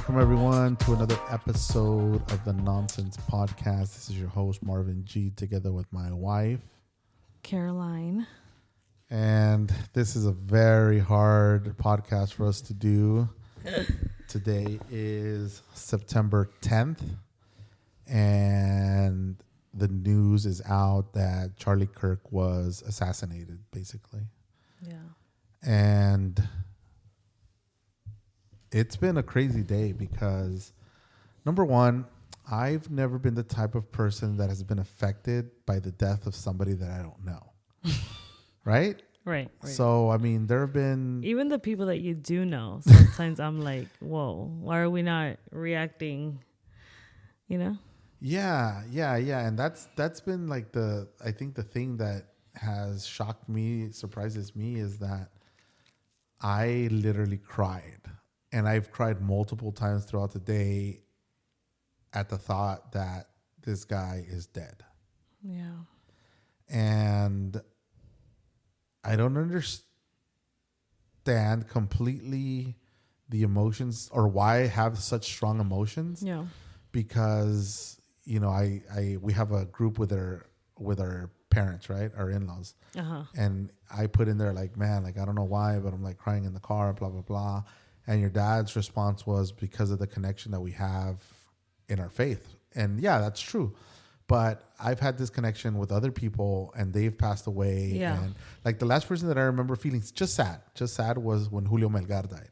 Welcome, everyone, to another episode of the Nonsense Podcast. This is your host, Marvin G., together with my wife, Caroline. And this is a very hard podcast for us to do. Today is September 10th, and the news is out that Charlie Kirk was assassinated, basically. Yeah. And it's been a crazy day because, number one, I've never been the type of person that has been affected by the death of somebody that I don't know. Right? Right. So, I mean, there have been... Even the people that you do know, sometimes I'm like, whoa, why are we not reacting, you know? Yeah. And that's been like I think the thing that has shocked me, surprises me, is that I literally cried. And I've cried multiple times throughout the day at the thought that this guy is dead. Yeah. And I don't understand completely the emotions or why I have such strong emotions. Yeah. Because, you know, we have a group with our parents, right? Our in-laws. Uh-huh. And I put in there like, man, like, I don't know why, but I'm like crying in the car, blah, blah, blah. And your dad's response was because of the connection that we have in our faith. And yeah, that's true. But I've had this connection with other people and they've passed away. Yeah. And like the last person that I remember feeling just sad was when Julio Melgar died.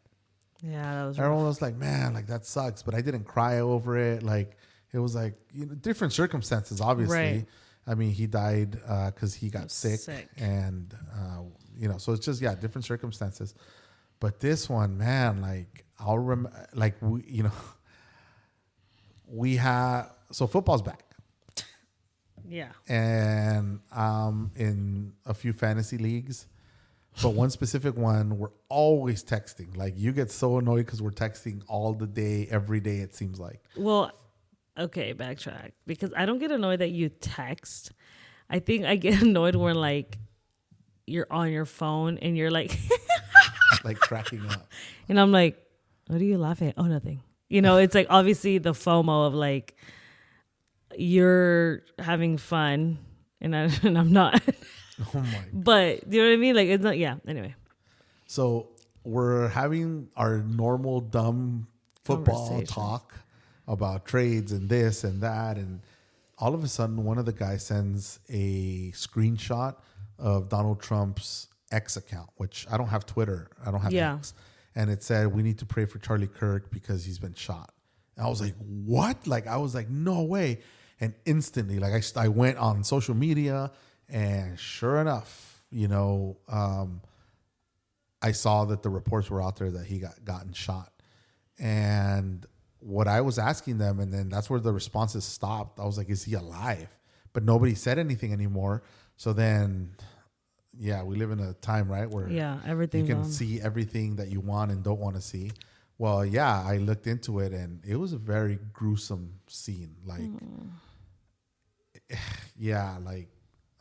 Yeah, that was Everyone rough. was like, man, like that sucks. But I didn't cry over it. Like it was like, you know, different circumstances, obviously. Right. I mean, he died because he got sick. And, you know, so it's just, yeah, different circumstances. But this one, man, like I'll remember, like we have, so football's back. Yeah. And in a few fantasy leagues, but one specific one, we're always texting. Like you get so annoyed because we're texting all the day, every day, it seems like. Well, okay, backtrack. Because I don't get annoyed that you text. I think I get annoyed when like you're on your phone and you're like... like cracking up. And I'm like, what are you laughing at? Oh, nothing. You know, it's like obviously the FOMO of like you're having fun and I'm not. Oh my. But you know what I mean? Like it's not, yeah. Anyway. So we're having our normal dumb football talk about trades and this and that. And all of a sudden, one of the guys sends a screenshot of Donald Trump's X account, which I don't have Twitter. I don't have X. And it said, we need to pray for Charlie Kirk because he's been shot. And I was like, what? Like, I was like, no way. And instantly, like I went on social media and sure enough, you know, I saw that the reports were out there that he gotten shot. And what I was asking them, and then that's where the responses stopped. I was like, is he alive? But nobody said anything anymore. So then... yeah, we live in a time, right, where everything you can see everything that you want and don't want to see. Well, yeah, I looked into it, and it was a very gruesome scene. Like, yeah, like,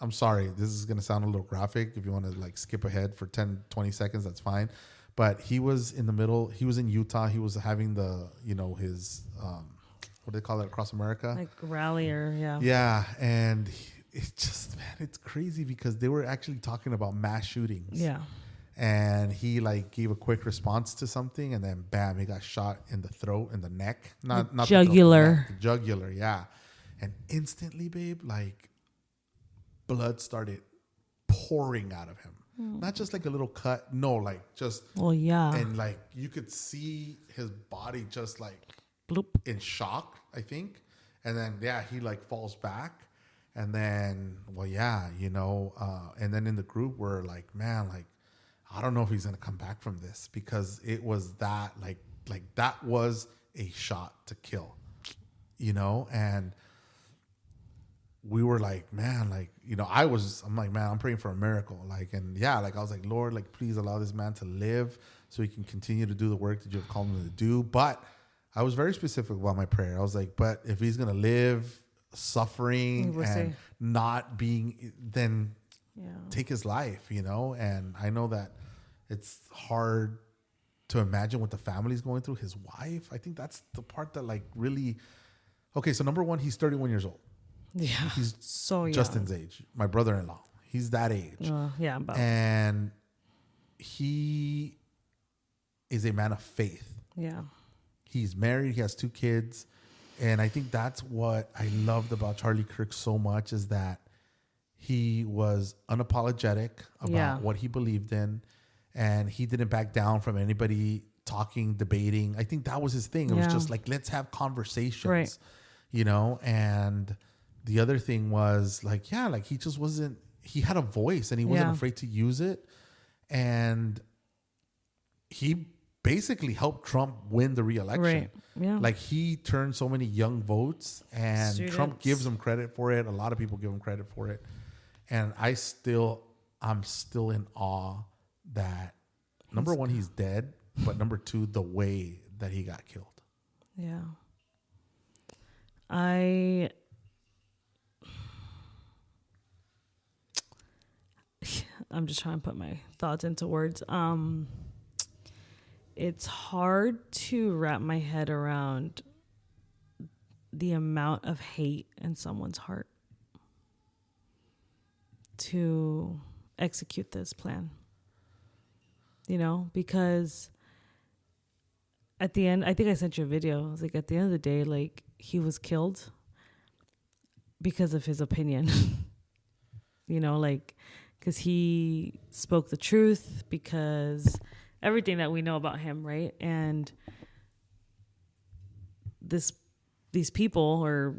I'm sorry. This is going to sound a little graphic. If you want to, like, skip ahead for 10, 20 seconds, that's fine. But he was in the middle. He was in Utah. He was having the, you know, his, what do they call it, across America? Like rally or, yeah. Yeah, and... it's just, man, it's crazy because they were actually talking about mass shootings. Yeah. And he like gave a quick response to something and then bam, he got shot in the throat, in the neck. Not jugular. The jugular, yeah. And instantly, babe, like blood started pouring out of him. Not just like a little cut. No, like just. Well, yeah. And like you could see his body just like bloop in shock, I think. And then, yeah, he like falls back. And then, well, yeah, you know, and then in the group we're like, man, like, I don't know if he's going to come back from this because it was that, like that was a shot to kill, you know? And we were like, man, like, you know, I'm like, man, I'm praying for a miracle. Like, and yeah, like I was like, Lord, like, please allow this man to live so he can continue to do the work that you have called him to do. But I was very specific about my prayer. I was like, but if he's going to live suffering and not being, then take his life, you know? And I know that it's hard to imagine what the family's going through. His wife, I think that's the part that like really. Okay, so number one, he's 31 years old. Yeah, he's so young. Justin's age. My brother-in-law, he's that age. Yeah, about. And he is a man of faith. Yeah, he's married. He has 2 kids, and I think that's what I loved about Charlie Kirk so much is that he was unapologetic about what he believed in, and he didn't back down from anybody talking, debating. I think that was his thing. It was just like, let's have conversations, right. you know? And the other thing was like, yeah, like he just wasn't, he had a voice and he wasn't afraid to use it. And he basically helped Trump win the re-election. Right. Yeah. Like he turned so many young votes, and Students. Trump gives him credit for it. A lot of people give him credit for it. And I'm still in awe that number one, he's dead, but number two, the way that he got killed. Yeah. I'm just trying to put my thoughts into words. It's hard to wrap my head around the amount of hate in someone's heart to execute this plan. You know, because at the end, I think I sent you a video. I was like, at the end of the day, like, he was killed because of his opinion. You know, like, because he spoke the truth, because everything that we know about him, right? And these people or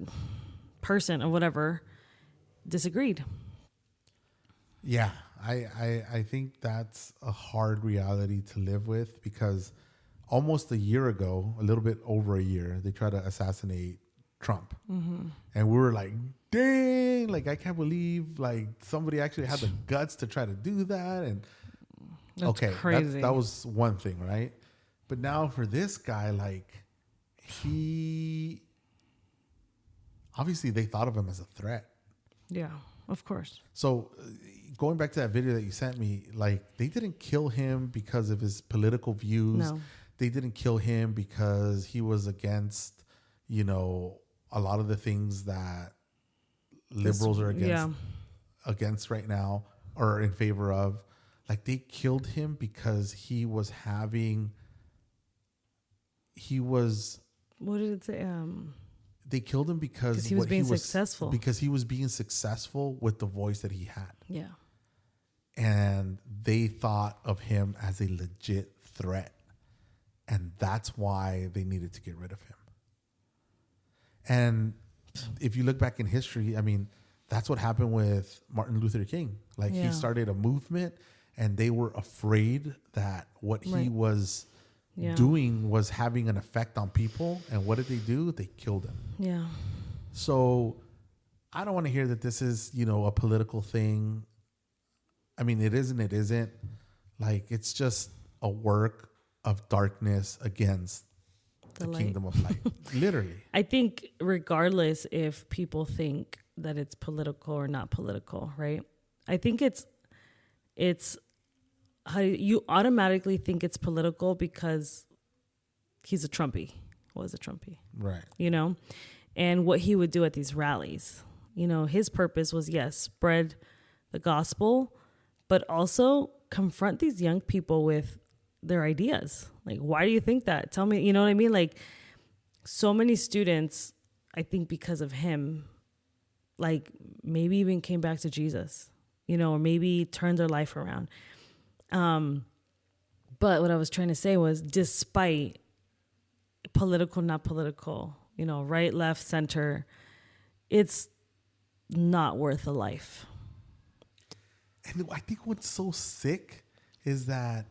person or whatever disagreed. Yeah, I think that's a hard reality to live with, because almost a year ago, a little bit over a year, they tried to assassinate Trump. Mm-hmm. And we were like, dang, like, I can't believe like somebody actually had the guts to try to do that. And that's okay, crazy. That was one thing, right? But now for this guy, like, obviously they thought of him as a threat. Yeah, of course. So going back to that video that you sent me, like, they didn't kill him because of his political views. No. They didn't kill him because he was against, you know, a lot of the things that liberals are against right now, or in favor of. Like, they killed him because what did it say? They killed him because he was being successful. Because he was being successful with the voice that he had. Yeah. And they thought of him as a legit threat. And that's why they needed to get rid of him. And if you look back in history, I mean, that's what happened with Martin Luther King. Like, he started a movement, and they were afraid that what he was doing was having an effect on people. And what did they do? They killed him. Yeah. So I don't want to hear that this is, you know, a political thing. I mean, it isn't. Like, it's just a work of darkness against the kingdom of light. Literally. I think regardless if people think that it's political or not political, right? I think it's how you automatically think it's political because he's a Trumpy. Was a Trumpy. Right. You know? And what he would do at these rallies. You know, his purpose was, yes, spread the gospel, but also confront these young people with their ideas. Like, why do you think that? Tell me, you know what I mean? Like, so many students, I think because of him, like, maybe even came back to Jesus, you know, or maybe turned their life around. But what I was trying to say was, despite political, not political, you know, right, left, center, it's not worth a life. And I think what's so sick is that,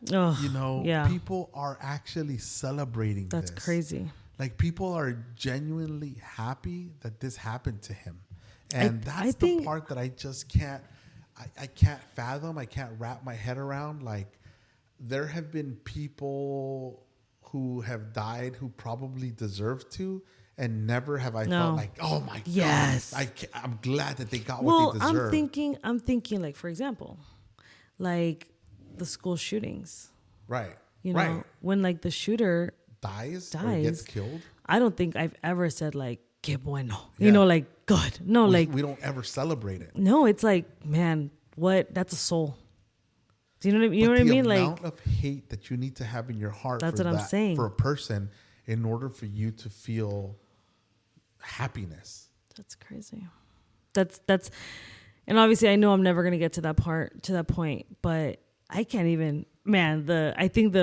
people are actually celebrating this. That's crazy. Like, people are genuinely happy that this happened to him. And that's the part that I just can't, I can't fathom. I can't wrap my head around. Like, there have been people who have died who probably deserve to, and never have I felt like, oh my God, I'm glad that they got what they deserve. I'm thinking like, for example, like the school shootings. Right. You know, when like the shooter dies or gets killed. I don't think I've ever said like, que bueno, you know, like good. No, we don't ever celebrate it. No, it's like, man, what? That's a soul. Do you know what I mean? You know what I mean? The like amount of hate that you need to have in your heart. That's what I'm saying. For a person in order for you to feel happiness. That's crazy. That's, and obviously I know I'm never going to get to that point, but I can't even, man, I think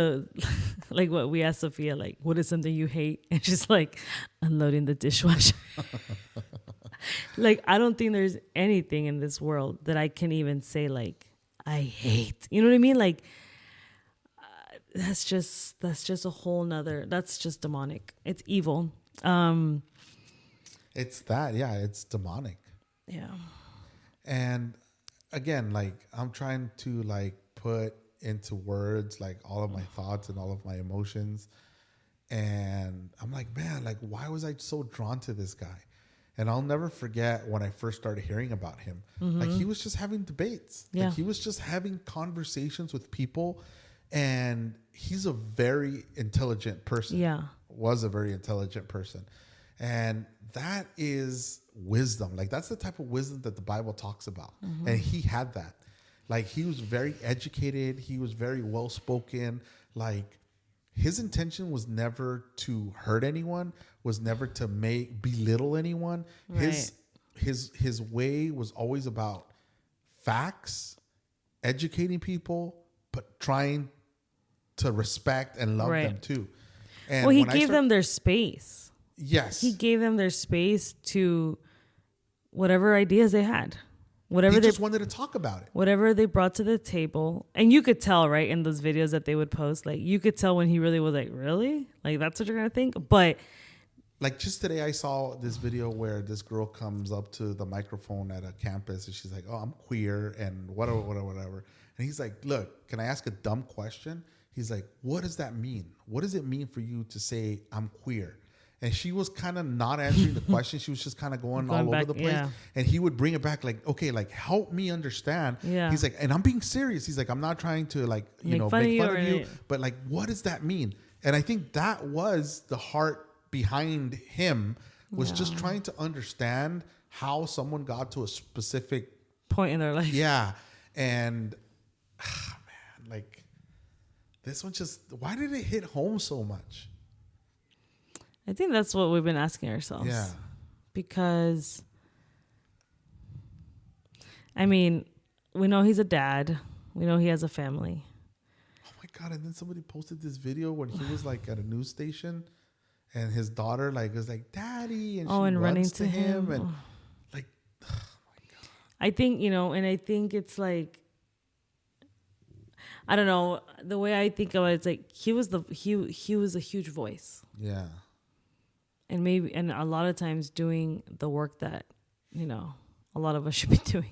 like what we asked Sophia, like, what is something you hate? And she's like, unloading the dishwasher. Like, I don't think there's anything in this world that I can even say, like, I hate. You know what I mean? Like, that's just a whole nother, that's just demonic. It's evil. It's that, yeah, it's demonic. Yeah. And again, like, I'm trying to like put into words like all of my thoughts and all of my emotions, and I'm like, man, like, why was I so drawn to this guy? And I'll never forget when I first started hearing about him. Like, he was just having debates. Like, he was just having conversations with people, and he's a very intelligent person. Was a very intelligent person. And that is wisdom. Like, that's the type of wisdom that the Bible talks about. And he had that. Like, he was very educated. He was very well-spoken. Like, his intention was never to hurt anyone, was never to belittle anyone. Right. His way was always about facts, educating people, but trying to respect and love them too. And well, he gave them their space. Yes. He gave them their space to whatever ideas they had. Whatever they just wanted to talk about it. Whatever they brought to the table. And you could tell, right, in those videos that they would post, like, you could tell when he really was like, really? Like, that's what you're going to think? But like, just today I saw this video where this girl comes up to the microphone at a campus and she's like, oh, I'm queer and whatever. And he's like, look, can I ask a dumb question? He's like, what does that mean? What does it mean for you to say I'm queer? And she was kind of not answering the question. She was just kind of going all over the place. Yeah. And he would bring it back like, okay, like, help me understand. Yeah. He's like, and I'm being serious. He's like, I'm not trying to like, make fun of you. But like, what does that mean? And I think that was the heart behind him, was just trying to understand how someone got to a specific point in their life. Yeah. And man, like, this one just, why did it hit home so much? I think that's what we've been asking ourselves. Yeah. Because, I mean, we know he's a dad. We know he has a family. Oh my God. And then somebody posted this video when he was like at a news station and his daughter like was like, Daddy. And she and runs running to him. And like, oh my God. I think, and I think it's like, I don't know, the way I think of it, it's like he was a huge voice. Yeah. And a lot of times doing the work that, a lot of us should be doing.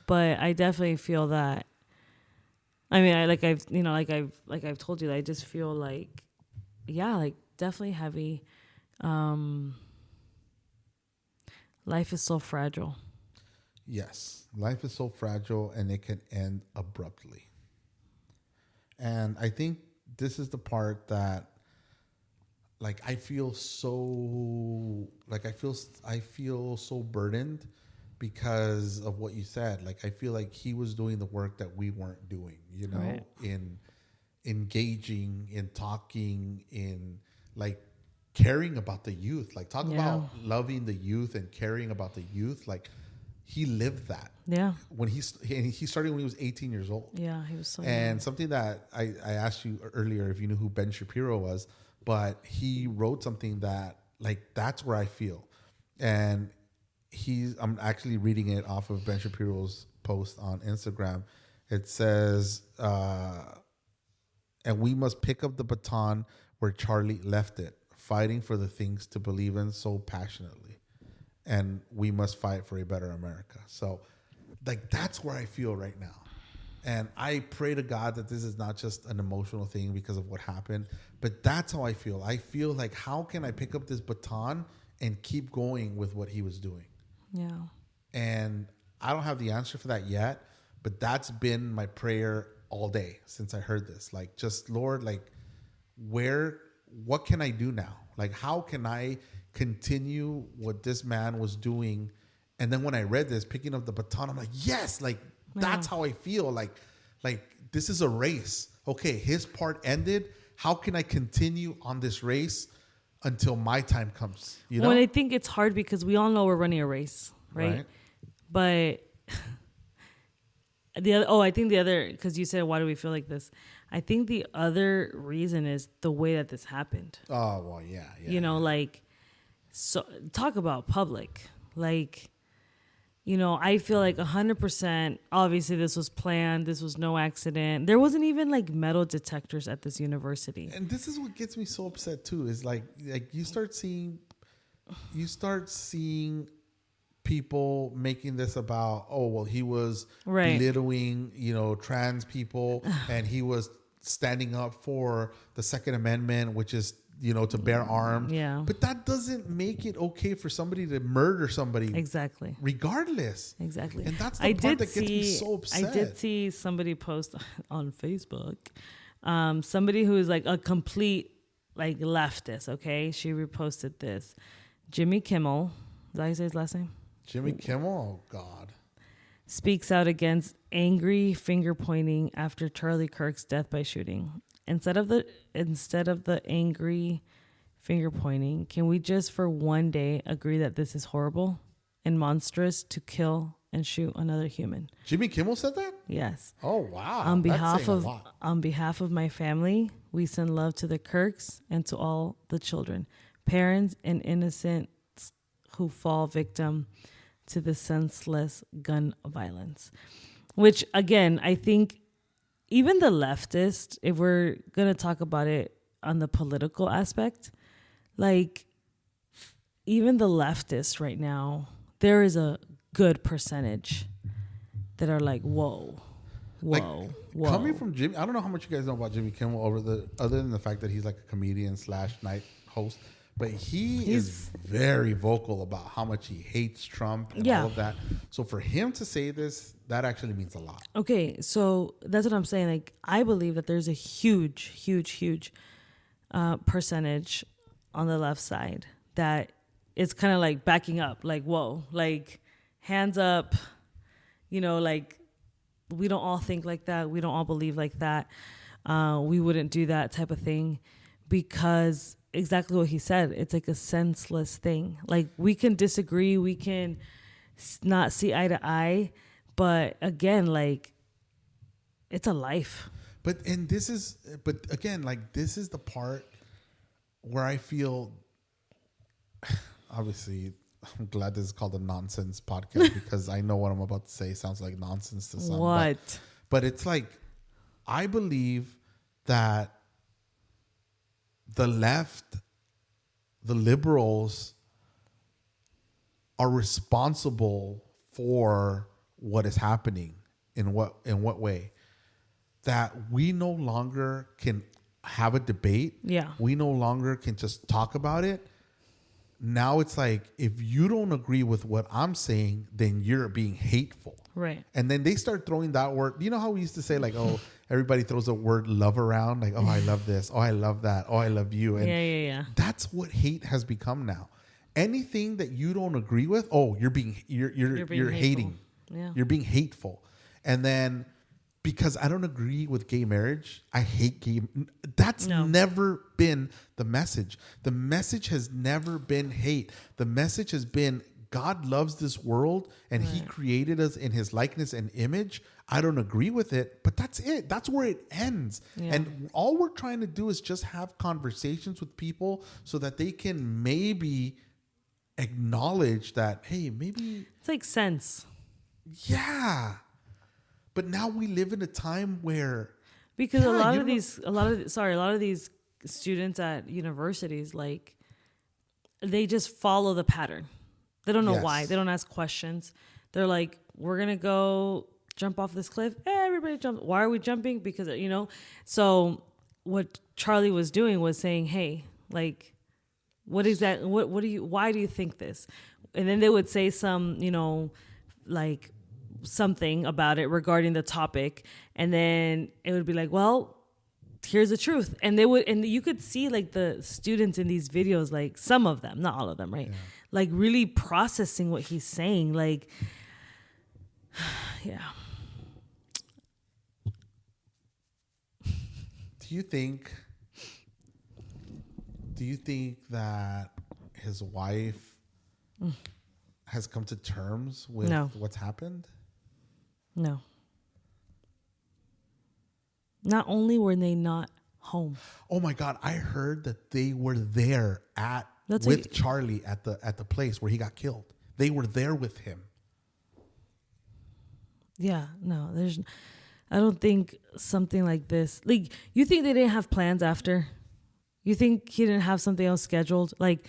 But I definitely feel that, I mean, I've told you that I just feel like, yeah, like definitely heavy. Life is so fragile. Yes. Life is so fragile and it can end abruptly. And I think this is the part that, like, I feel so burdened because of what you said. Like, I feel like he was doing the work that we weren't doing, right. In engaging, in talking, in like caring about the youth. Like, talk about loving the youth and caring about the youth. Like, he lived that. Yeah. When he started when he was 18 years old. Yeah, he was so And young. something that I asked you earlier, if you knew who Ben Shapiro was, but he wrote something that, like, that's where I feel. And I'm actually reading it off of Ben Shapiro's post on Instagram. It says, and we must pick up the baton where Charlie left it, fighting for the things to believe in so passionately. And we must fight for a better America. So, like, that's where I feel right now. And I pray to God that this is not just an emotional thing because of what happened, but that's how I feel. I feel like, how can I pick up this baton and keep going with what he was doing? Yeah. And I don't have the answer for that yet, but that's been my prayer all day since I heard this. Like, just Lord, like, what can I do now? Like, how can I continue what this man was doing? And then when I read this, picking up the baton, I'm like, yes, like, that's how I feel. Like this is a race. Okay, his part ended. How can I continue on this race until my time comes? You know? Well, I think it's hard because we all know we're running a race, right? But I think the other, because you said, why do we feel like this? I think the other reason is the way that this happened. Oh, well, yeah. You know, like, so talk about public. Like, you know, I feel like 100%, obviously this was planned. This was no accident. There wasn't even like metal detectors at this university. And this is what gets me so upset too, is like you start seeing people making this about, oh, well, he was belittling, you know, trans people and he was standing up for the Second Amendment, which is, you know, to bear arms. Yeah. But that doesn't make it okay for somebody to murder somebody. Exactly. Regardless. Exactly. And that's the part that gets me so upset. I did see somebody post on Facebook, somebody who is like a complete like leftist, okay? She reposted this. Jimmy Kimmel, is that how you say his last name? Jimmy Kimmel? Oh, God. Speaks out against angry finger pointing after Charlie Kirk's death by shooting. Instead of the angry finger pointing, can we just for one day agree that this is horrible and monstrous to kill and shoot another human? Jimmy Kimmel said that? Yes. Oh, wow. On behalf of my family, we send love to the Kirks and to all the children, parents, and innocents who fall victim to the senseless gun violence. Which, again, I think even the leftist, if we're going to talk about it on the political aspect, like even the leftists right now, there is a good percentage that are like, whoa. Coming from Jimmy, I don't know how much you guys know about Jimmy Kimmel other than the fact that he's like a comedian / night host. But he's is very vocal about how much he hates Trump and all of that. So for him to say this, that actually means a lot. Okay, so that's what I'm saying. Like, I believe that there's a huge percentage on the left side that it's kind of like backing up. Like, whoa, like hands up, you know, like we don't all think like that. We don't all believe like that. We wouldn't do that type of thing because exactly what he said. It's like a senseless thing. Like, we can disagree. We can not see eye to eye. But again, like, it's a life. But again, this is the part where I feel, obviously, I'm glad this is called a nonsense podcast because I know what I'm about to say sounds like nonsense to some. What? But it's like, I believe that the left, the liberals, are responsible for what is happening. In what way? That we no longer can have a debate. Yeah. We no longer can just talk about it. Now it's like, if you don't agree with what I'm saying, then you're being hateful. Right. And then they start throwing that word. You know how we used to say, like, oh, everybody throws the word love around, like, oh, I love this, oh, I love that, oh, I love you. And yeah. That's what hate has become now. Anything that you don't agree with, oh, you're hating. Yeah. You're being hateful. And then because I don't agree with gay marriage, I hate gay. That's never been the message. The message has never been hate. The message has been God loves this world and he created us in his likeness and image. I don't agree with it, but that's it. That's where it ends. Yeah. And all we're trying to do is just have conversations with people so that they can maybe acknowledge that, hey, maybe it's like sense. Yeah. But now we live in a time where, because a lot of these students at universities, like, they just follow the pattern. They don't know why. They don't ask questions. They're like, we're going to go jump off this cliff. Hey, everybody jump. Why are we jumping? Because, you know, so what Charlie was doing was saying, hey, like, what is that? Why do you think this? And then they would say some, you know, like, something about it regarding the topic, and then it would be like, well, here's the truth. And you could see like the students in these videos, like some of them, not all of them, right? Yeah. Like really processing what he's saying. Like, yeah. Do you think that his wife has come to terms with what's happened? No. Not only were they not home. Oh my God! I heard that they were there with Charlie at the place where he got killed. They were there with him. Yeah, no, I don't think something like this. Like, you think they didn't have plans after? You think he didn't have something else scheduled? Like,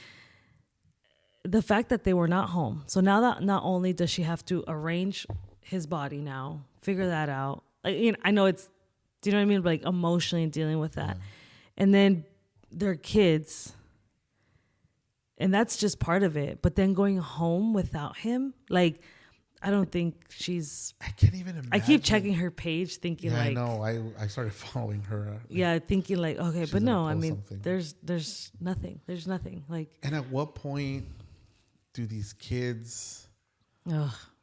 the fact that they were not home. So now that not only does she have to arrange his body now, figure that out. Like, you know, I know it's, do you know what I mean? Like, emotionally dealing with that. And then their kids. And that's just part of it. But then going home without him, like, I don't think I can't even imagine. I keep checking her page thinking like. I know. I started following her. Thinking like, okay, but no, I mean, something. there's nothing. There's nothing. Like. And at what point do these kids,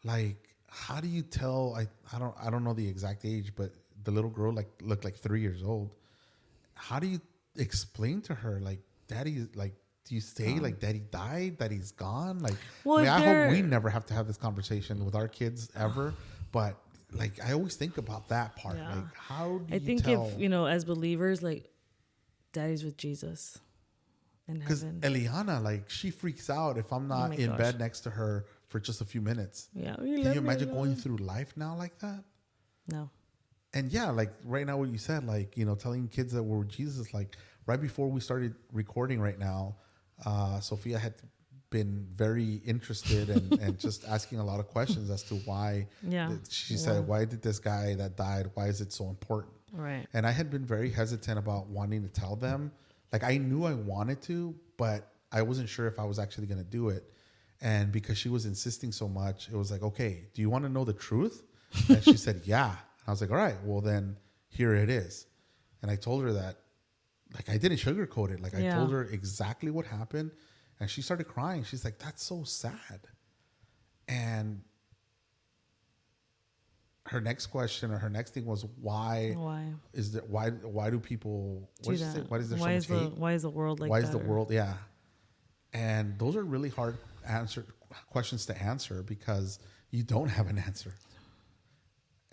like, how do you tell? I don't know the exact age, but the little girl looked like 3 years old. How do you explain to her, like, daddy, like, do you say like daddy died, that he's gone? Like, well, I hope we never have to have this conversation with our kids ever. But like, I always think about that part. Yeah. Like, how do you tell? If, you know, as believers, like, daddy's with Jesus in heaven. Because Eliana, like, she freaks out if I'm not in bed next to her for just a few minutes. Yeah. Can you imagine going through life now like that? No. And yeah, like right now what you said, like, you know, telling kids that we're with Jesus, like right before we started recording right now, Sophia had been very interested and just asking a lot of questions as to why. She said, why did this guy that died, why is it so important? Right. And I had been very hesitant about wanting to tell them. Like, I knew I wanted to, but I wasn't sure if I was actually going to do it. And because she was insisting so much, it was like, okay, do you want to know the truth? And she said, yeah. And I was like, all right, well then here it is. And I told her that, like, I didn't sugarcoat it. Like, I told her exactly what happened, and she started crying. She's like, that's so sad. And her next question or her next thing was, why do people, why is there so much hate? Why is the world like that? Why is the world? Yeah. And those are really hard questions to answer because you don't have an answer.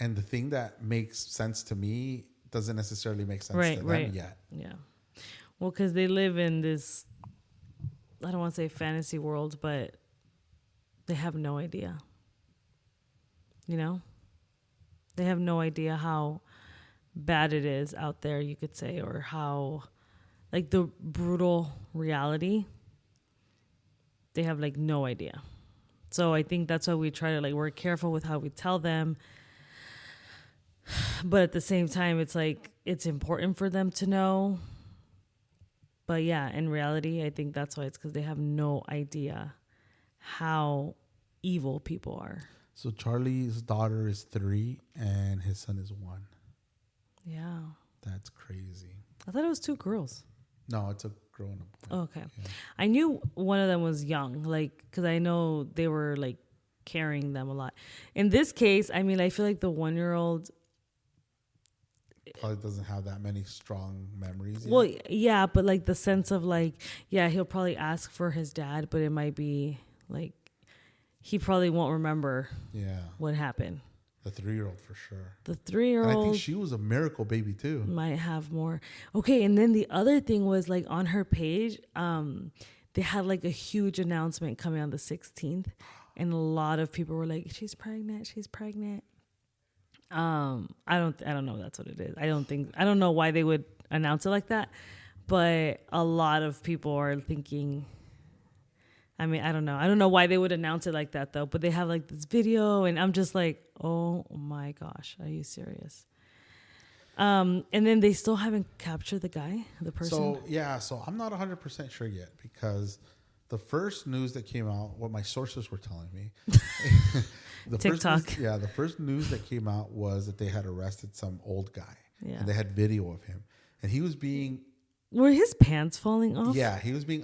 And the thing that makes sense to me doesn't necessarily make sense to them yet. Yeah. Well, because they live in this, I don't want to say fantasy world, but they have no idea. You know? They have no idea how bad it is out there, you could say, or how, like, the brutal reality. They have, like, no idea. So I think that's why we try to, like, we're careful with how we tell them. But at the same time, it's like, it's important for them to know. But yeah, in reality, I think that's why it's because they have no idea how evil people are. So Charlie's daughter is 3 and his son is 1. Yeah. That's crazy. I thought it was 2 girls. No, it's a girl and a boy. Oh, okay. Yeah. I knew one of them was young, like, because I know they were, like, carrying them a lot. In this case, I mean, I feel like the 1-year-old probably doesn't have that many strong memories yet. Well, yeah, but like the sense of like, yeah, he'll probably ask for his dad, but it might be like he probably won't remember what happened. The 3-year-old for sure. The 3-year-old. And I think she was a miracle baby too. Might have more. Okay, and then the other thing was like on her page, they had like a huge announcement coming on the 16th, and a lot of people were like, she's pregnant. I don't know if that's what it is. I don't know why they would announce it like that, but a lot of people are thinking, I mean, I don't know why they would announce it like that though, but they have like this video and I'm just like, oh my gosh, are you serious? And then they still haven't captured the guy, the person. So I'm not 100% sure yet because the first news that came out, what my sources were telling me, TikTok. The first news that came out was that they had arrested some old guy. Yeah. And they had video of him. And he was being... Were his pants falling off? Yeah, he was being...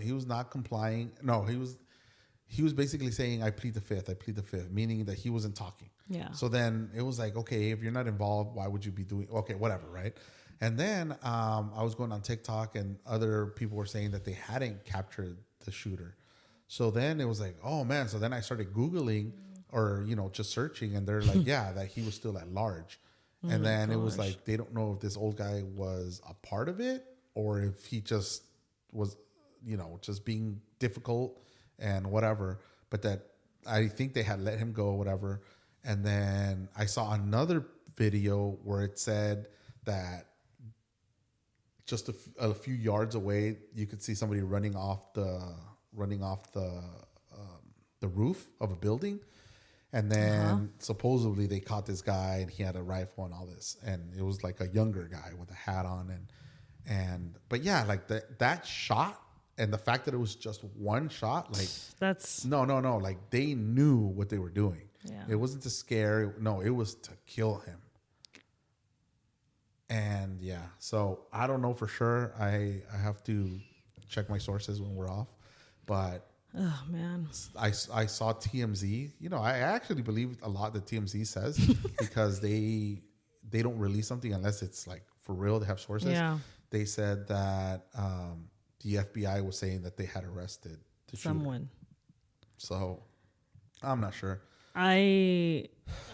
he was not complying. No, he was basically saying, I plead the fifth, meaning that he wasn't talking. Yeah. So then it was like, okay, if you're not involved, why would you be doing... Okay, whatever, right? And then I was going on TikTok and other people were saying that they hadn't captured the shooter. So then it was like, oh man. So then I started Googling or, just searching and they're like, yeah, that he was still at large. And then it was like, they don't know if this old guy was a part of it or if he just was, just being difficult and whatever. But that I think they had let him go or whatever. And then I saw another video where it said that just a few yards away, you could see somebody running off the roof of a building, and then supposedly they caught this guy and he had a rifle and all this, and it was like a younger guy with a hat on but yeah, like that shot and the fact that it was just one shot, like that's no, like they knew what they were doing. Yeah. It wasn't to scare. No, it was to kill him. And yeah, so I don't know for sure. I have to check my sources when we're off, but oh man, I saw TMZ. I actually believe a lot that TMZ says because they don't release something unless it's like for real. They have sources. Yeah. They said that the FBI was saying that they had arrested the someone. Shooter. So I'm not sure. I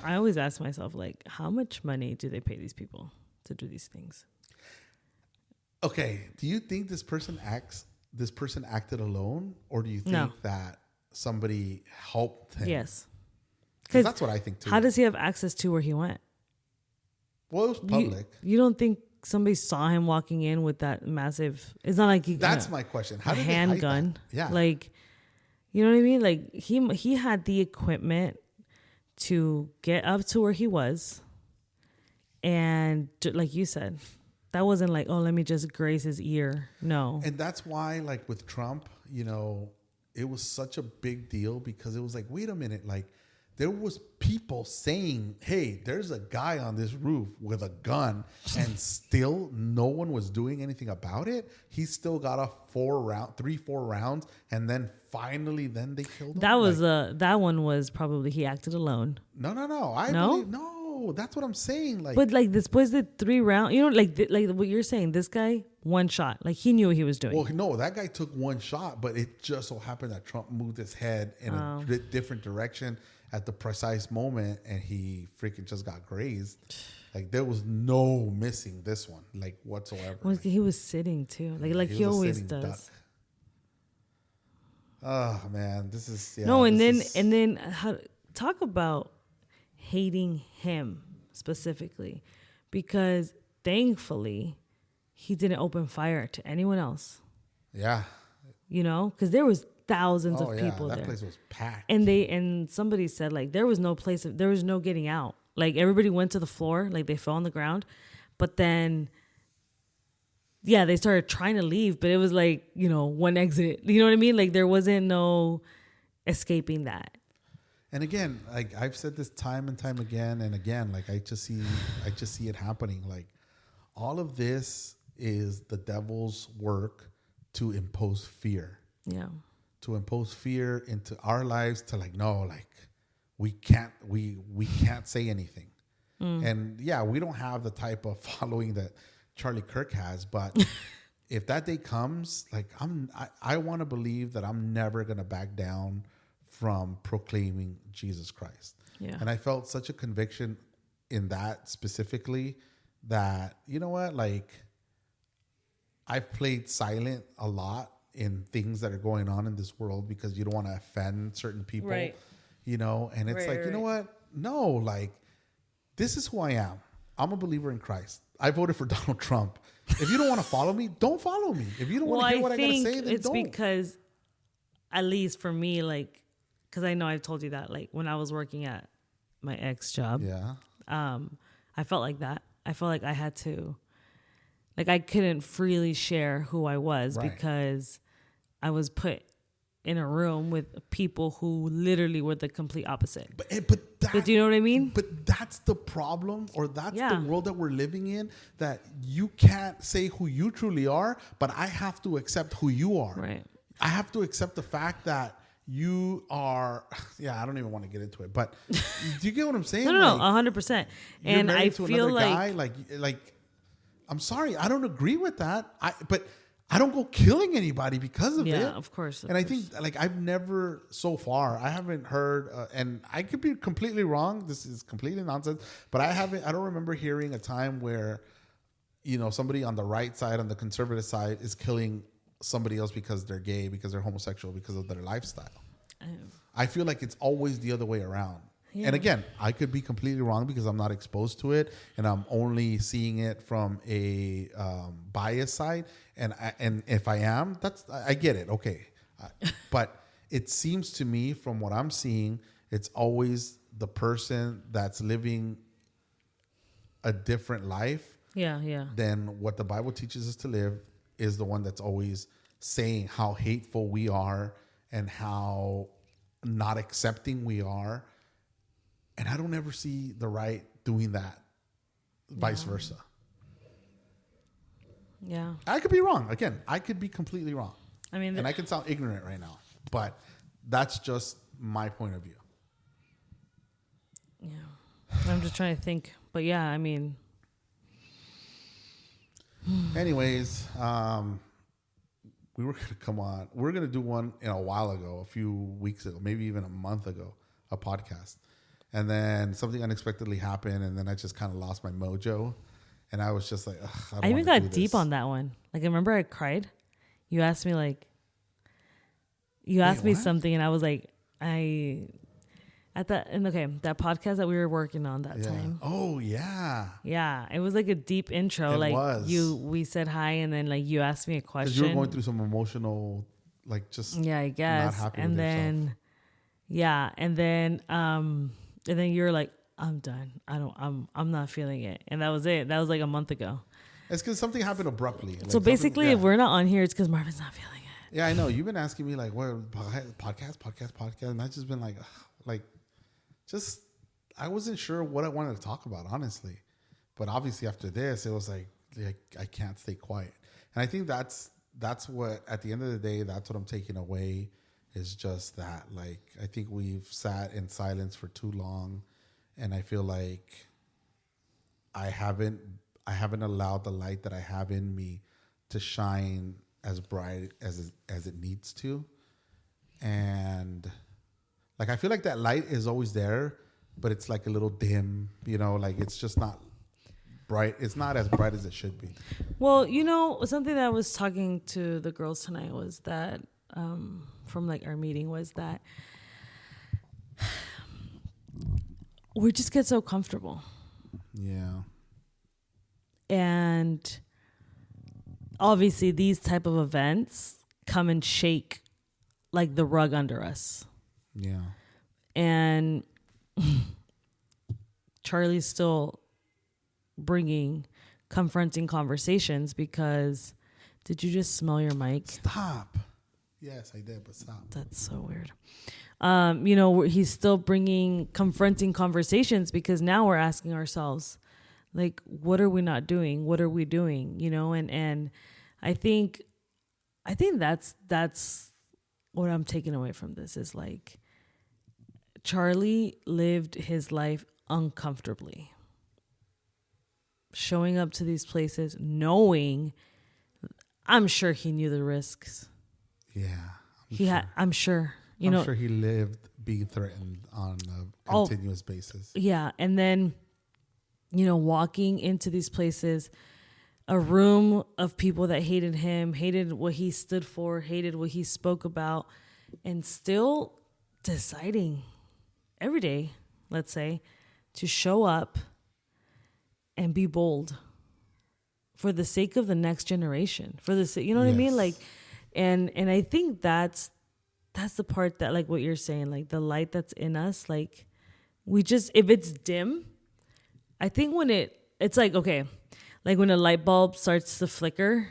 always ask myself, like, how much money do they pay these people to do these things? Okay, do you think this person acted alone, or do you think that somebody helped him? Yes, because that's what I think too. How does he have access to where he went? Well, it was public. You don't think somebody saw him walking in with that massive? It's not like that's my question. How did handgun? They hide that? Yeah, like, you know what I mean? Like he had the equipment to get up to where he was. And like you said, that wasn't like, oh, let me just graze his ear. No. And that's why, like with Trump, it was such a big deal because it was like, wait a minute, like there was people saying, hey, there's a guy on this roof with a gun and still no one was doing anything about it. He still got a 3-4 rounds. And then finally, then they killed him. That one was probably he acted alone. No. That's what I'm saying. Like, but like this was the 3 round. Like what you're saying. This guy, one shot. Like he knew what he was doing. Well, no, that guy took one shot, but it just so happened that Trump moved his head in a different direction at the precise moment, and he freaking just got grazed. Like there was no missing this one, like whatsoever. Well, he was sitting too, like he always does. Duck. Oh man, this is and then talk about hating him specifically, because thankfully he didn't open fire to anyone else. Yeah, because there was thousands of people there. That place was packed. And somebody said like there was no getting out. Like everybody went to the floor, like they fell on the ground, but then they started trying to leave, but it was like, one exit. You know what I mean? Like there wasn't no escaping that. And again, like I've said this time and time again and again, like I just see it happening. Like all of this is the devil's work to impose fear. Yeah. To impose fear into our lives, to like, no, like we can't say anything. And we don't have the type of following that Charlie Kirk has, but if that day comes, like I want to believe that I'm never going to back down from proclaiming Jesus Christ. Yeah. And I felt such a conviction in that specifically that, you know what, like I've played silent a lot in things that are going on in this world because you don't want to offend certain people, right. And it's you know what? No, like this is who I am. I'm a believer in Christ. I voted for Donald Trump. If you don't want to follow me, don't follow me. If you don't want to hear what I got to say, then it's don't. Because at least for me, like, because I know I've told you that, like when I was working at my ex job, I felt like that. I felt like I had to, like I couldn't freely share who I was because I was put in a room with people who literally were the complete opposite. But do you know what I mean? But that's the problem, or that's the world that we're living in, that you can't say who you truly are, but I have to accept who you are. Right. I have to accept the fact that you are, I don't even want to get into it, but do you get what I'm saying? No, 100%. And I feel like, I'm sorry, I don't agree with that. But I don't go killing anybody because of it. Yeah, of course. And I think, like, I've never, so far, I haven't heard, and I could be completely wrong. This is completely nonsense, but I don't remember hearing a time where, somebody on the right side, on the conservative side, is killing somebody else because they're gay, because they're homosexual, because of their lifestyle. I feel like it's always the other way around. Yeah. And again, I could be completely wrong because I'm not exposed to it and I'm only seeing it from a bias side. And if I am, I get it. Okay. But it seems to me, from what I'm seeing, it's always the person that's living a different life than what the Bible teaches us to live is the one that's always saying how hateful we are and how not accepting we are. And I don't ever see the right doing that, vice versa. Yeah. I could be wrong. Again, I could be completely wrong. I mean, and I can sound ignorant right now, but that's just my point of view. Yeah. I'm just trying to think. But yeah, I mean. Anyways, we were going to come on. We were going to do one a while ago, a few weeks ago, maybe even a month ago, a podcast. And then something unexpectedly happened, and then I just kind of lost my mojo. And I was just like, I even got deep on that one. Like, I remember I cried. You asked me, something, and I was like, that podcast that we were working on that time. Oh, yeah. Yeah. It was like a deep intro. We said hi, and then you asked me a question. Because you were going through some emotional, I guess. Not happy and with then, yourself. And then you're like, I'm done. I'm not feeling it. And that was it. That was like a month ago. It's because something happened abruptly. So basically, if we're not on here, it's because Marvin's not feeling it. Yeah, I know. You've been asking me what podcast. And I've just been I wasn't sure what I wanted to talk about, honestly. But obviously after this, it was like I can't stay quiet. And I think that's what, at the end of the day, that's what I'm taking away. Is just that, I think we've sat in silence for too long, and I feel like I haven't allowed the light that I have in me to shine as bright as it needs to. And I feel like that light is always there, but it's a little dim, it's just not bright. It's not as bright as it should be. Well, something that I was talking to the girls tonight was that, from our meeting, was that we just get so comfortable. Yeah. And obviously these type of events come and shake the rug under us. Yeah. And Charlie's still bringing confronting conversations because, did you just smell your mic? Stop. Yes, I did, but stop. That's so weird. He's still bringing confronting conversations because now we're asking ourselves, what are we not doing? What are we doing? And I think that's what I'm taking away from this is Charlie lived his life uncomfortably, showing up to these places, knowing, I'm sure he knew the risks. Yeah, I'm sure. I'm sure he lived being threatened on a continuous basis. Yeah, and then, walking into these places, a room of people that hated him, hated what he stood for, hated what he spoke about, and still deciding every day, let's say, to show up and be bold for the sake of the next generation, for the sake, you know what I mean? And I think that's the part that, what you're saying, the light that's in us, we just, if it's dim, I think when it's okay, when a light bulb starts to flicker,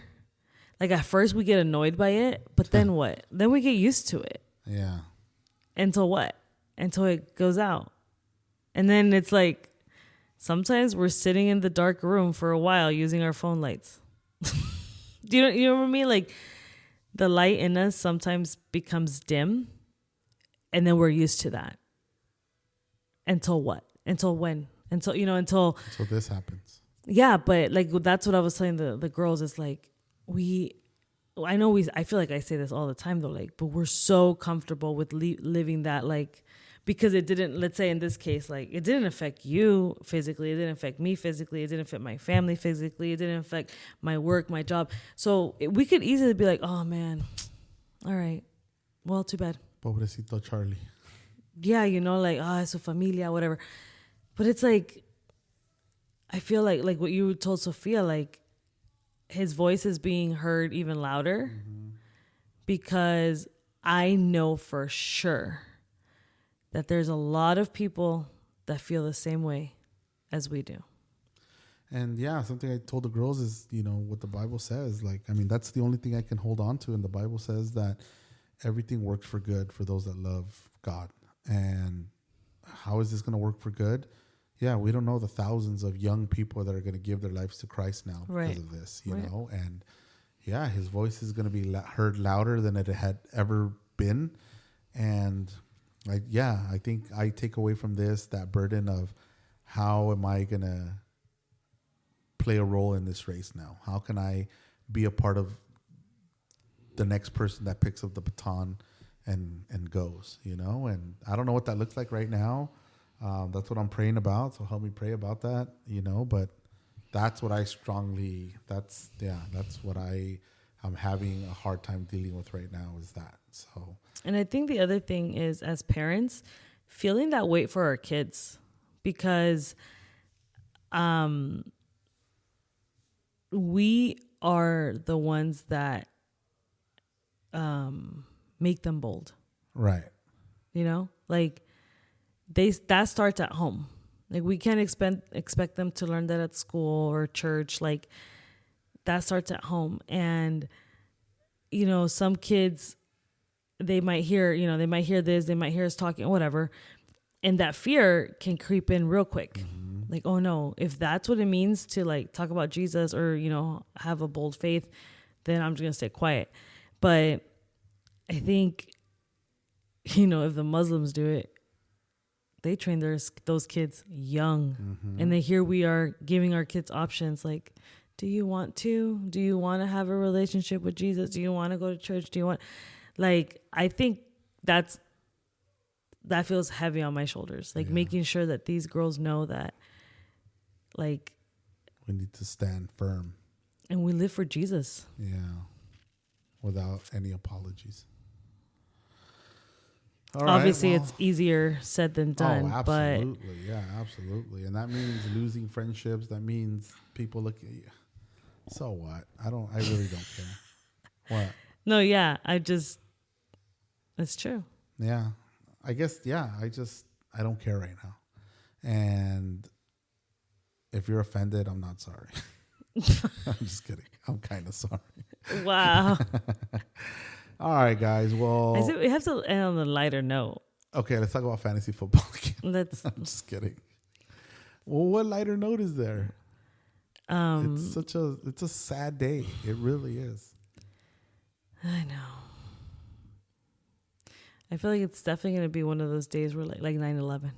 Like at first we get annoyed by it, but then what? Then we get used to it. Yeah. Until what? Until it goes out. And then it's like sometimes we're sitting in the dark room for a while using our phone lights. You know what I mean? Like the light in us sometimes becomes dim, and then we're used to that. Until what? Until when? Until this happens. Yeah, but like that's what I was telling the girls. It's like I feel like I say this all the time though, like, but we're so comfortable with living that, like, because it didn't, let's say in this case, like it didn't affect you physically, it didn't affect me physically, it didn't affect my family physically, it didn't affect my work, my job. So we could easily be like, oh man, all right, well, too bad. Pobrecito Charlie. Yeah, like, su familia, whatever. But it's like, I feel like what you told Sophia, like, his voice is being heard even louder because I know for sure that there's a lot of people that feel the same way as we do. And yeah, something I told the girls is, what the Bible says. Like, I mean, that's the only thing I can hold on to. And the Bible says that everything works for good for those that love God. And how is this going to work for good? Yeah, we don't know the thousands of young people that are going to give their lives to Christ now because of this, you know? And yeah, his voice is going to be heard louder than it had ever been. And I think I take away from this that burden of how am I going to play a role in this race now? How can I be a part of the next person that picks up the baton and goes, And I don't know what that looks like right now. That's what I'm praying about. So help me pray about that, but that's what that's what I'm having a hard time dealing with right now is that. So, and I think the other thing is, as parents, feeling that weight for our kids, because, we are the ones that, make them bold. Right. Like, that starts at home. Like, we can't expect them to learn that at school or church. Like, that starts at home. And some kids, they might hear this, they might hear us talking, whatever, and that fear can creep in real quick. Like, oh no, if that's what it means to like talk about Jesus or have a bold faith, then I'm just gonna stay quiet. But I think if the Muslims do it, they train those kids young. And then here we are giving our kids options like, do you want to have a relationship with Jesus? Do you want to go to church? Do you want, like, I think that feels heavy on my shoulders. Like, making sure that these girls know that, like, we need to stand firm. And we live for Jesus. Yeah. Without any apologies. Obviously, it's easier said than done. Oh, absolutely. Yeah, absolutely. And that means losing friendships. That means people look at you. So what? I really don't care. What? No, yeah. It's true. Yeah. I guess, I don't care right now. And if you're offended, I'm not sorry. I'm just kidding. I'm kind of sorry. Wow. All right, guys. Well, we have to end on a lighter note. Okay, let's talk about fantasy football again. I'm just kidding. Well, what lighter note is there? It's a sad day. It really is. I know. I feel like it's definitely going to be one of those days where like 9/11.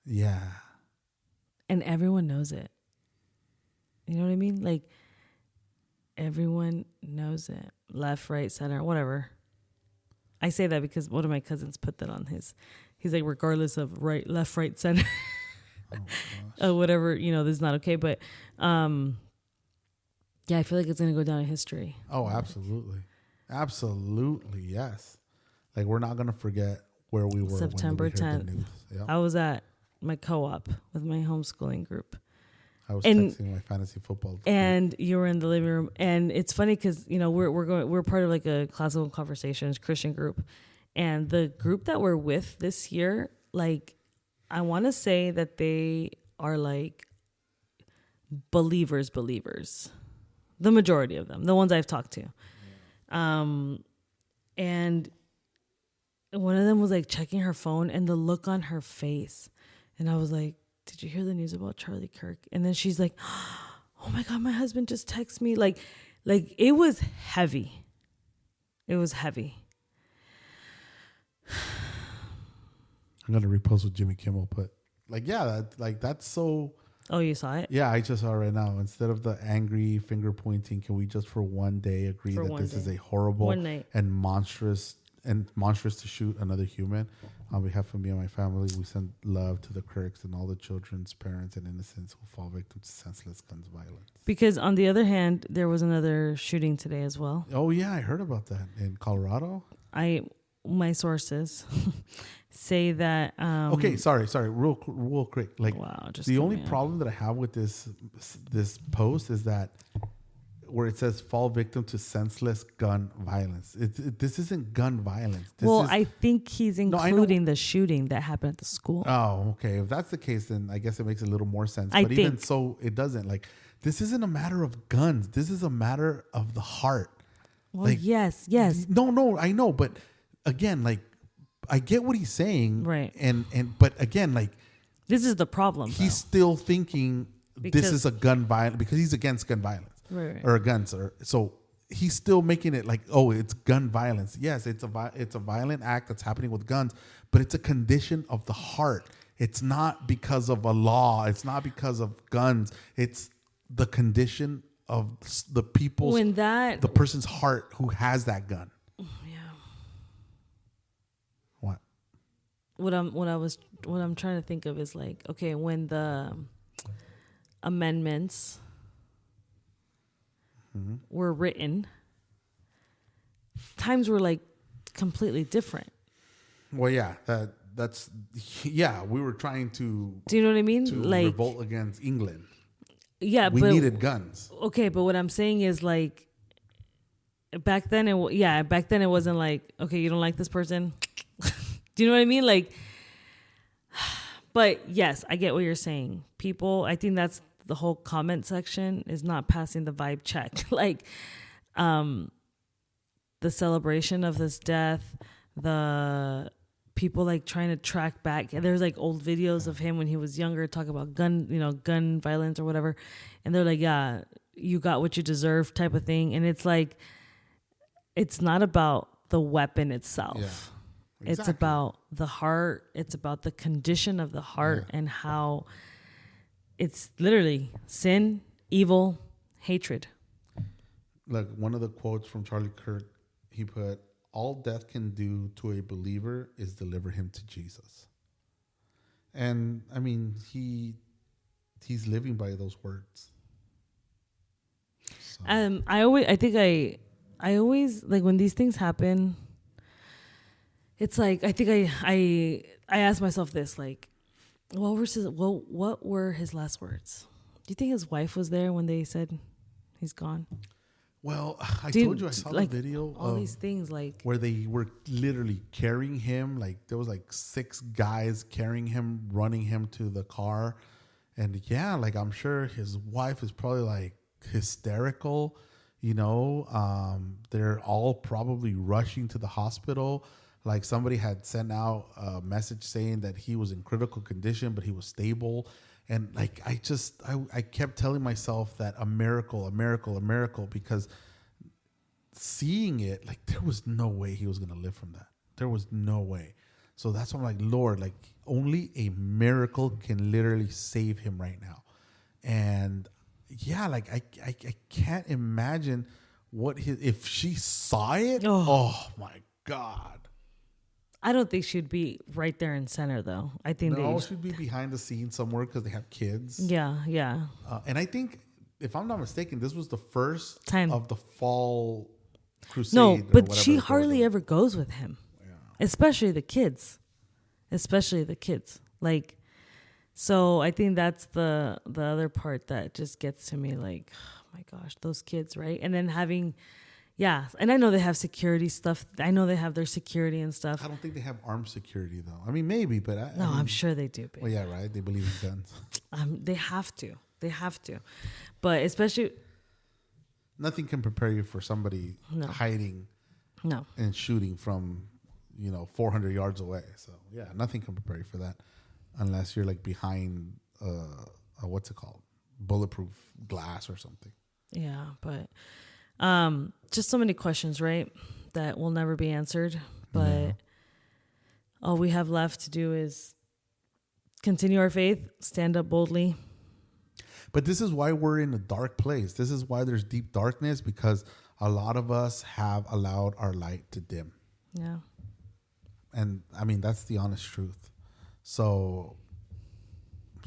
Yeah. And everyone knows it. You know what I mean? Like, everyone knows it. Left, right, center, whatever. I say that because one of my cousins put that on he's like, regardless of left, right, center, whatever, this is not okay. But, yeah, I feel like it's going to go down in history. Oh, absolutely. Absolutely. Yes. Like, we're not going to forget where we were. September when we heard 10th. the news. Yep. I was at my co-op with my homeschooling group. I was texting my fantasy football group. And you were in the living room. And it's funny because, we're part of like a classical conversations Christian group. And the group that we're with this year, like, I want to say that they are like believers. The majority of them, the ones I've talked to. And one of them was like checking her phone and the look on her face. And I was like, did you hear the news about Charlie Kirk? And then she's like, oh my God, my husband just texted me. Like it was heavy. It was heavy. I'm going to repost what Jimmy Kimmel put. That's so... Oh, you saw it? Yeah, I just saw it right now. Instead of the angry finger pointing, can we just for one day agree that this is a horrible and monstrous to shoot another human? On behalf of me and my family, we send love to the Kirks and all the children's parents and innocents who fall victim to senseless guns violence. Because on the other hand, there was another shooting today as well. Oh yeah, I heard about that in Colorado. My sources say that. Okay, sorry, real quick. Like, wow, just the only problem that I have with this post is that where it says fall victim to senseless gun violence. This isn't gun violence. I think he's including the shooting that happened at the school. Oh, okay. If that's the case, then I guess it makes a little more sense. But even so, it doesn't. Like, this isn't a matter of guns. This is a matter of the heart. Well, like, yes. No, I know, but again, like, I get what he's saying, right? But again, like, this is the problem. He's still thinking this is a gun violence because he's against gun violence, right. Or guns, so he's still making it like, oh, it's gun violence. Yes, it's a violent act that's happening with guns, but it's a condition of the heart. It's not because of a law. It's not because of guns. It's the condition of the people's the person's heart who has that gun. What I'm trying to think of is like, okay, when the amendments were written, times were like completely different. Well, yeah, that's we were trying to. Do you know what I mean? To like revolt against England. Yeah, we needed guns. Okay, but what I'm saying is like, back then it wasn't like, okay, you don't like this person. Do you know what I mean? Like, but yes, I get what you're saying. People, I think that's the whole comment section is not passing the vibe check. Like, the celebration of this death, the people like trying to track back. And there's like old videos of him when he was younger, talk about gun violence or whatever. And they're like, yeah, you got what you deserve type of thing. And it's like, it's not about the weapon itself. Yeah. Exactly. It's about the heart. It's about the condition of the heart and how it's literally sin, evil, hatred. Like one of the quotes from Charlie Kirk, he put, all death can do to a believer is deliver him to Jesus. And I mean, he's living by those words. So. I always like when these things happen, it's like, I think I asked myself this, like, what were his last words? Do you think his wife was there when they said he's gone? Well, I told you I saw the video. All these things, like, where they were literally carrying him. Like, there was like 6 guys carrying him, running him to the car. And yeah, like, I'm sure his wife is probably like hysterical. They're all probably rushing to the hospital. Like, somebody had sent out a message saying that he was in critical condition, but he was stable. And like, I kept telling myself that a miracle, because seeing it, like, there was no way he was going to live from that. There was no way. So that's why I'm like, Lord, like, only a miracle can literally save him right now. And yeah, like, I can't imagine if she saw it. Oh my God. I don't think she'd be right there in center, though. I think she'd be behind the scenes somewhere because they have kids. Yeah. And I think, if I'm not mistaken, this was the first time of the fall crusade. No, but she hardly ever goes with him, especially the kids. Like, so I think that's the other part that just gets to me. Like, oh my gosh, those kids, right? And then having. Yeah, and I know they have security stuff. I know they have their security and stuff. I don't think they have armed security, though. I mean, maybe, but... I'm sure they do, babe. Well, yeah, right? They believe in guns. They have to. But especially... nothing can prepare you for somebody hiding and shooting from, 400 yards away. So yeah, nothing can prepare you for that unless you're like behind what's it called? Bulletproof glass or something. Yeah, but just so many questions, right? That will never be answered. But all we have left to do is continue our faith, stand up boldly. But this is why we're in a dark place. This is why there's deep darkness, because a lot of us have allowed our light to dim. Yeah. And I mean, that's the honest truth. So,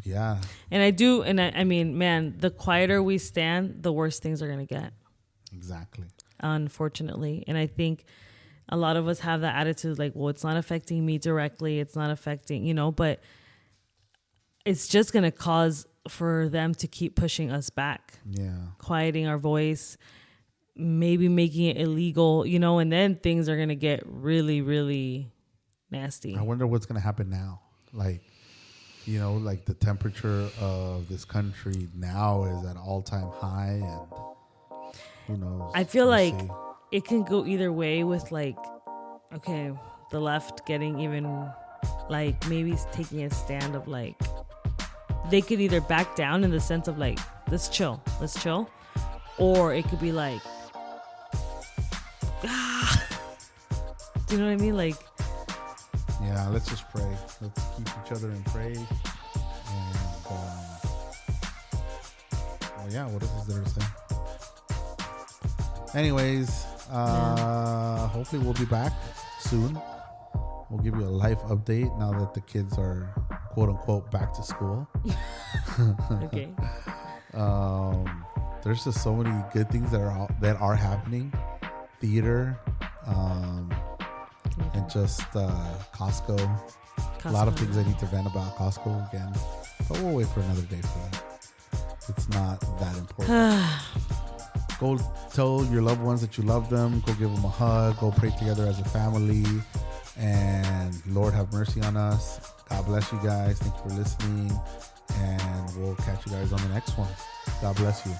yeah. And I mean, man, the quieter we stand, the worse things are going to get. Exactly. Unfortunately. And I think a lot of us have that attitude like, well, it's not affecting me directly. It's not affecting, but it's just going to cause for them to keep pushing us back. Yeah. Quieting our voice, maybe making it illegal, and then things are going to get really, really nasty. I wonder what's going to happen now. Like, like the temperature of this country now is at all-time high, and who knows? I feel like it can go either way with like, okay, the left getting even like maybe taking a stand of like, they could either back down in the sense of like, let's chill. Or it could be like, do you know what I mean? Like, yeah, let's just pray. Let's keep each other in prayer. And, well, yeah, what else is there to say? Anyways, hopefully we'll be back soon. We'll give you a life update now that the kids are quote unquote back to school. Okay. There's just so many good things that are happening. Theater, and just Costco. A lot of things I need to vent about Costco again, but we'll wait for another day for that. It's not that important. Go tell your loved ones that you love them. Go give them a hug. Go pray together as a family. And Lord have mercy on us. God bless you guys. Thank you for listening. And we'll catch you guys on the next one. God bless you.